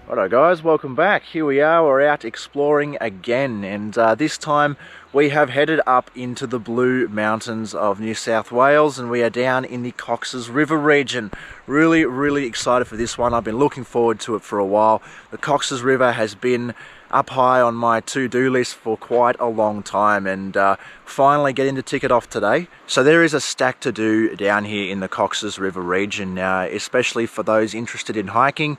Righto guys, welcome back. Here we are, we're out exploring again, and this time we have headed up into the Blue Mountains of New South Wales, and we are down in the Coxs River Region. Really excited for this one. I've been looking forward to it for a while. The Coxs River has been up high on my to-do list for quite a long time, and finally getting the ticket off today. So there is a stack to do down here in the Coxs River Region, especially for those interested in hiking.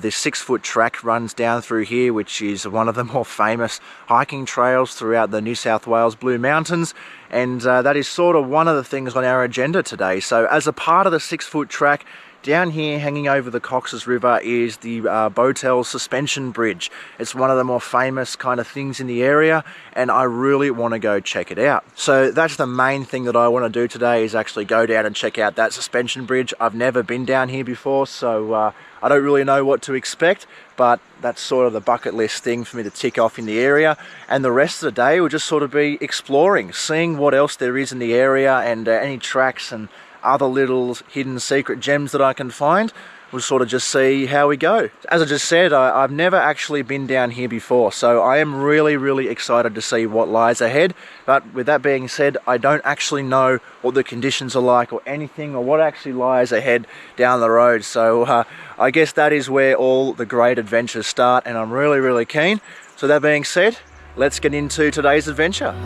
This 6-foot track runs down through here, which is one of the more famous hiking trails throughout the New South Wales Blue Mountains, and that is sort of one of the things on our agenda today. So as a part of the 6-foot track, down here hanging over the Coxs River is the Bowtells Suspension Bridge. It's one of the more famous kind of things in the area, and I really want to go check it out. So that's the main thing that I want to do today, is actually go down and check out that suspension bridge. I've never been down here before, so I don't really know what to expect, but that's sort of the bucket list thing for me to tick off in the area. And the rest of the day will just sort of be exploring, seeing what else there is in the area, and any tracks and other little hidden secret gems that I can find. We'll sort of just see how we go. As I just said, I've never actually been down here before, so I am really excited to see what lies ahead. But with that being said, I don't actually know what the conditions are like or anything, or what actually lies ahead down the road. So I guess that is where all the great adventures start, and I'm really keen. So that being said, let's get into today's adventure.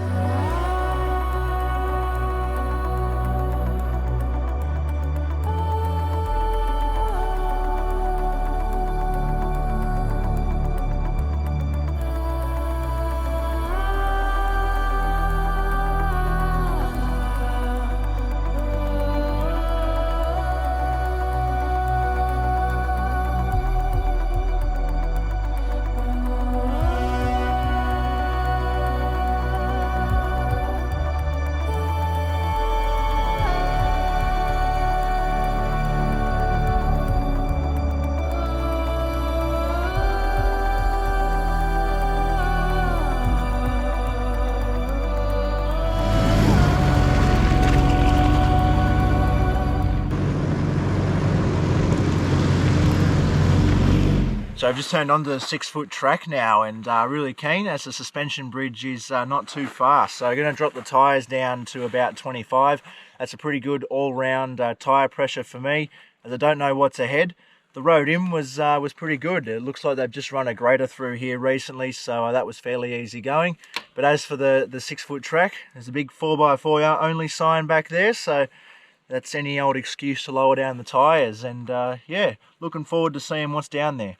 So I've just turned onto the 6-foot track now, and really keen, as the suspension bridge is not too far. So I'm going to drop the tyres down to about 25. That's a pretty good all-round tyre pressure for me, as I don't know what's ahead. The road in was pretty good. It looks like they've just run a grader through here recently, so that was fairly easy going. But as for the 6-foot track, there's a big 4x4 only sign back there, so that's any old excuse to lower down the tyres. And yeah, looking forward to seeing what's down there.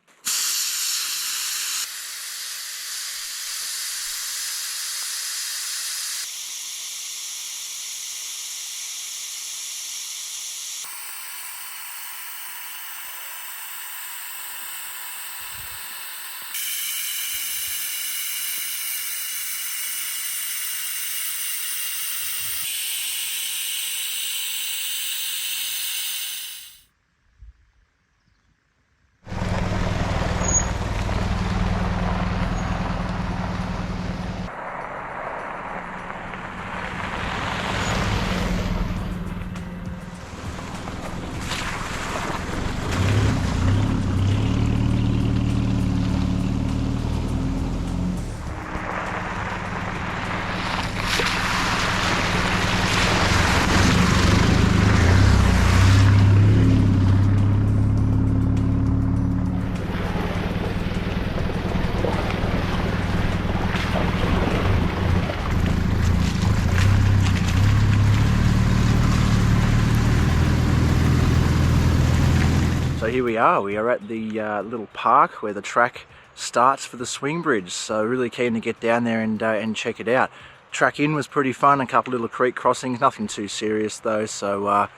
So here we are at the little park where the track starts for the swing bridge. So really keen to get down there and check it out. Track in was pretty fun, a couple little creek crossings, nothing too serious though. So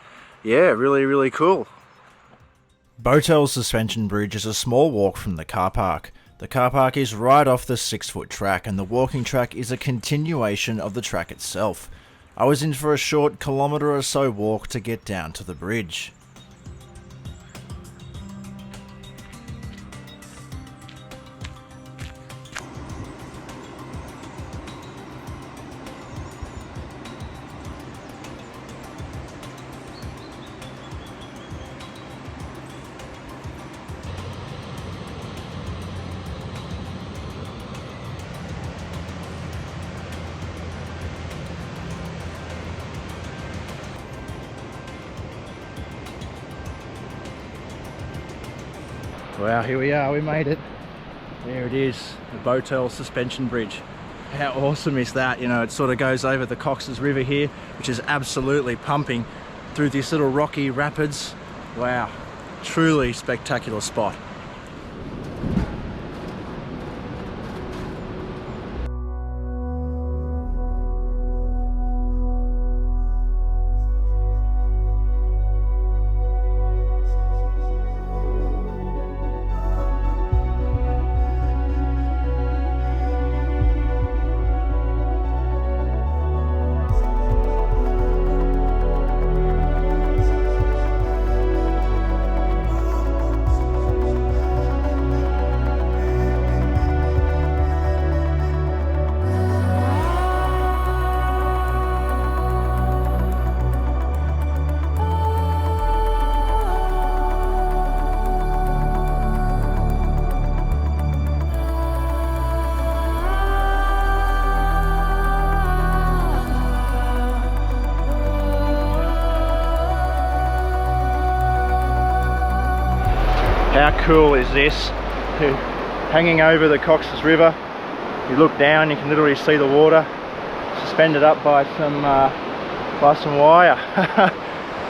yeah, really cool. Bowtells Suspension Bridge is a small walk from the car park. The car park is right off the 6-foot track, and the walking track is a continuation of the track itself. I was in for a short kilometre or so walk to get down to the bridge. Wow, here we are, we made it. There it is, the Bowtells Suspension Bridge. How awesome is that? You know, it sort of goes over the Coxs River here, which is absolutely pumping through this little rocky rapids. Wow, truly spectacular spot. How cool is this? Hanging over the Coxs River, you look down, you can literally see the water suspended up by some wire.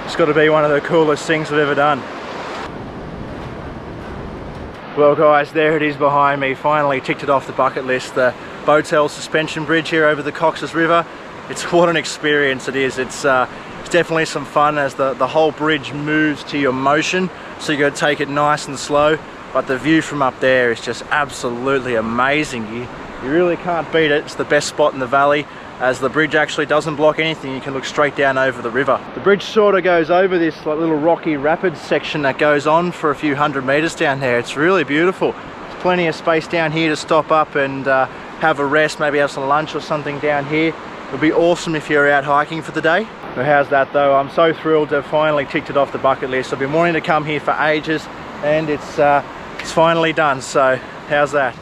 It's got to be one of the coolest things I've ever done. Well guys, there it is behind me. Finally ticked it off the bucket list. The Bowtells Suspension Bridge here over the Coxs River. What an experience it is. It's definitely some fun as the whole bridge moves to your motion, so you got to take it nice and slow, but the view from up there is just absolutely amazing. You really can't beat it. It's the best spot in the valley, as the bridge actually doesn't block anything. You can look straight down over the river. The bridge sort of goes over this like little rocky rapids section that goes on for a few hundred meters down there. It's really beautiful. There's plenty of space down here to stop up and have a rest, maybe have some lunch or something down here. It would be awesome if you're out hiking for the day. Well, how's that though? I'm so thrilled to have finally ticked it off the bucket list. I've been wanting to come here for ages, and it's finally done. So how's that?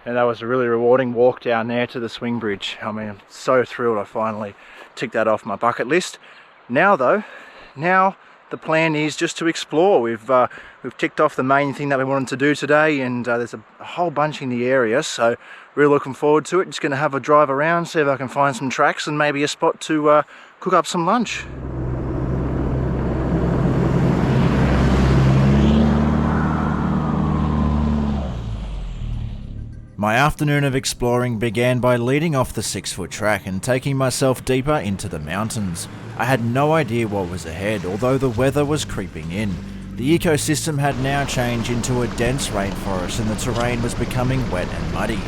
And that was a really rewarding walk down there to the swing bridge. I mean, I'm so thrilled I finally ticked that off my bucket list. Now though, the plan is just to explore. We've ticked off the main thing that we wanted to do today, and there's a whole bunch in the area, so really looking forward to it. Just going to have a drive around, see if I can find some tracks and maybe a spot to cook up some lunch. My afternoon of exploring began by leading off the 6-foot track and taking myself deeper into the mountains. I had no idea what was ahead, although the weather was creeping in. The ecosystem had now changed into a dense rainforest and the terrain was becoming wet and muddy.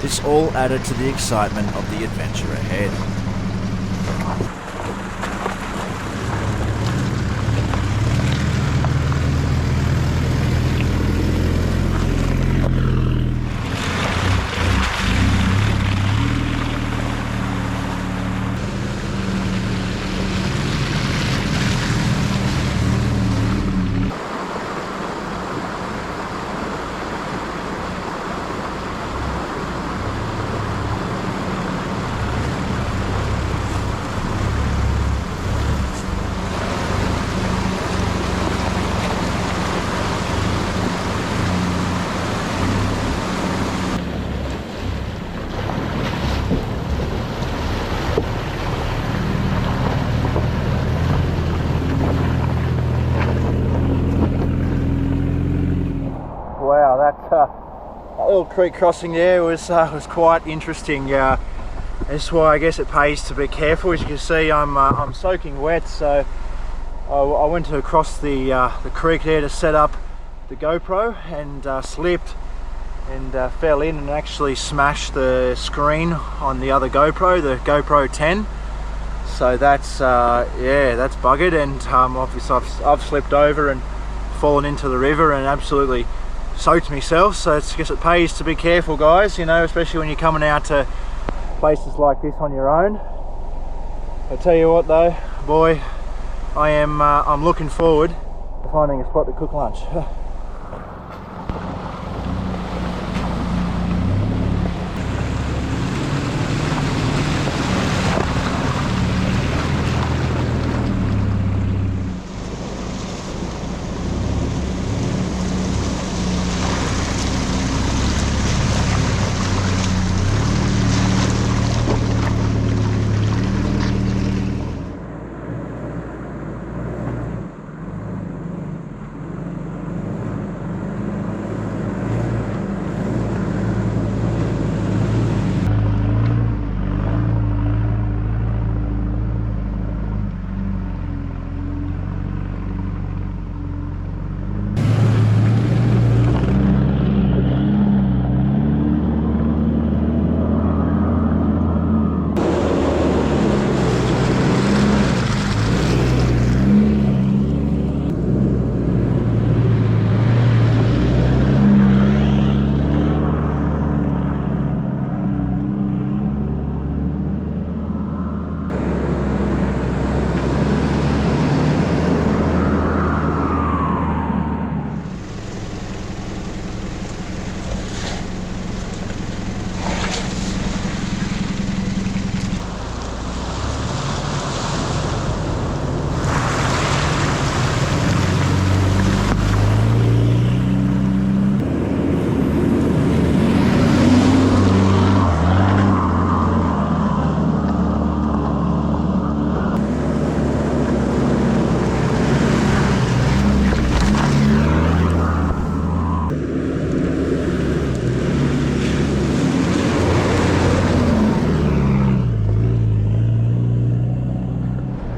This all added to the excitement of the adventure ahead. That little creek crossing there was quite interesting. That's why I guess it pays to be careful. As you can see, I'm soaking wet, so I went to cross the creek there to set up the GoPro and slipped, and fell in and actually smashed the screen on the other GoPro, the GoPro 10. So that's yeah, that's buggered, and obviously I've slipped over and fallen into the river and absolutely soaked myself. So I guess it pays to be careful, guys, you know, especially when you're coming out to places like this on your own. I tell you what though, boy, I'm looking forward to finding a spot to cook lunch.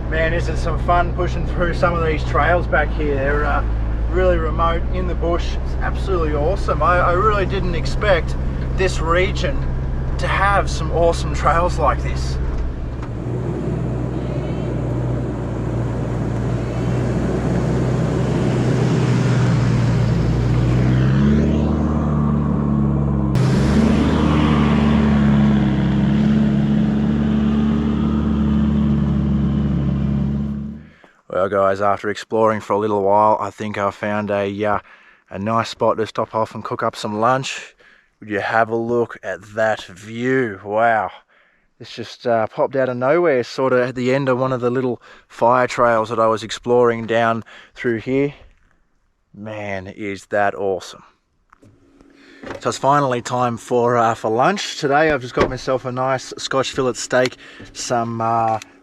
Man, isn't it some fun pushing through some of these trails back here. They're really remote in the bush. It's absolutely awesome. I really didn't expect this region to have some awesome trails like this. Well guys, after exploring for a little while, I think I found a nice spot to stop off and cook up some lunch. Would you have a look at that view? Wow. It's just popped out of nowhere, sort of at the end of one of the little fire trails that I was exploring down through here. Man, is that awesome. So it's finally time for lunch. Today I've just got myself a nice Scotch fillet steak, some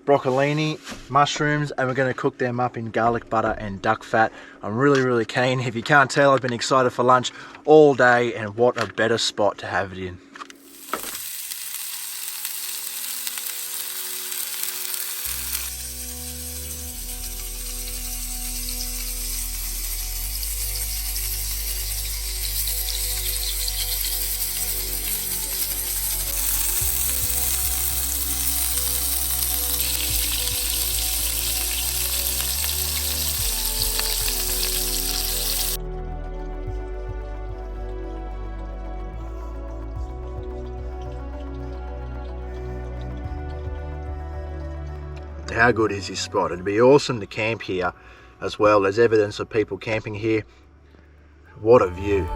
broccolini, mushrooms, and we're going to cook them up in garlic butter and duck fat. I'm really keen. If you can't tell, I've been excited for lunch all day, and what a better spot to have it in. How good is this spot? It'd be awesome to camp here as well. There's evidence of people camping here. What a view.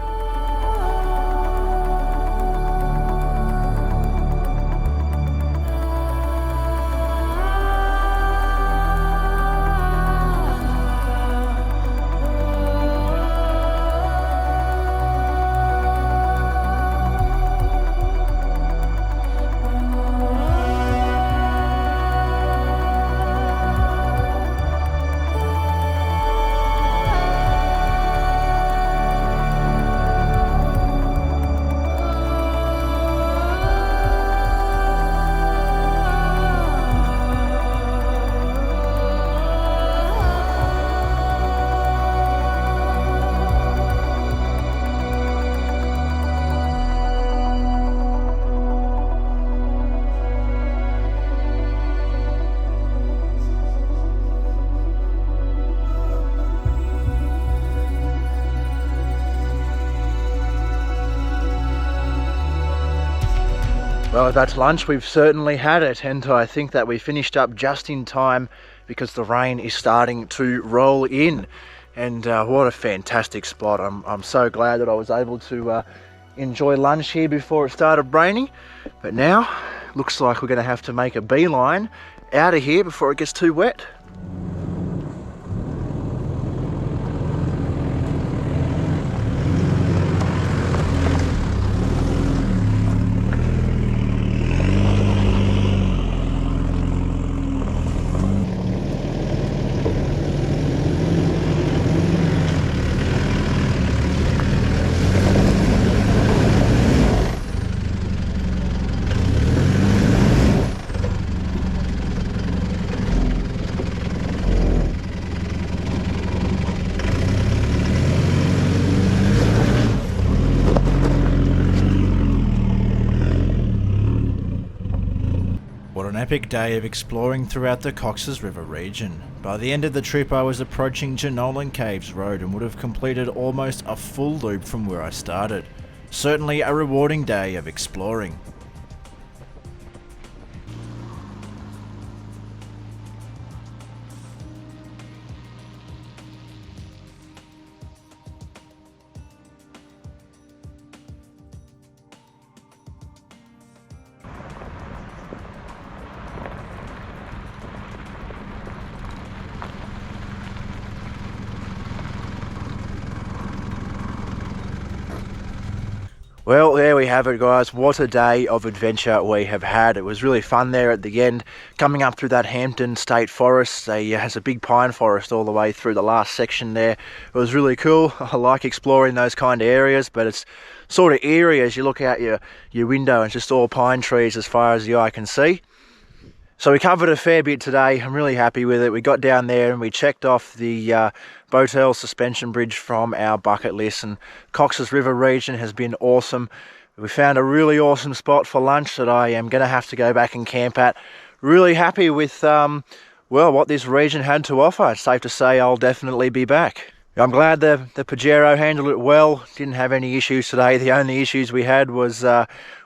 Well, if that's lunch, we've certainly had it, and I think that we finished up just in time because the rain is starting to roll in. And what a fantastic spot. I'm so glad that I was able to enjoy lunch here before it started raining. But now, looks like we're going to have to make a beeline out of here before it gets too wet. What an epic day of exploring throughout the Coxs River region. By the end of the trip I was approaching Jenolan Caves Road and would have completed almost a full loop from where I started. Certainly a rewarding day of exploring. Well, there we have it, guys. What a day of adventure we have had. It was really fun there at the end, coming up through that Hampton State Forest. It has a big pine forest all the way through the last section there. It was really cool. I like exploring those kind of areas, but it's sort of eerie as you look out your window and it's just all pine trees as far as the eye can see. So we covered a fair bit today. I'm really happy with it. We got down there and we checked off the Bowtells Suspension Bridge from our bucket list, and Coxs River Region has been awesome. We found a really awesome spot for lunch that I am going to have to go back and camp at. Really happy with well, what this region had to offer. It's safe to say I'll definitely be back. I'm glad the Pajero handled it well. Didn't have any issues today. The only issues we had was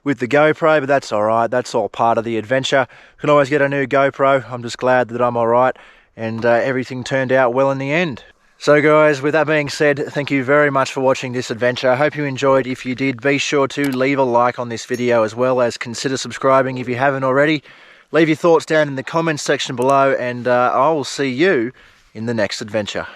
with the GoPro, but that's all right. That's all part of the adventure. You can always get a new GoPro. I'm just glad that I'm all right, and everything turned out well in the end. So guys, with that being said, thank you very much for watching this adventure. I hope you enjoyed. If you did, be sure to leave a like on this video, as well as consider subscribing if you haven't already. Leave your thoughts down in the comments section below, and I will see you in the next adventure.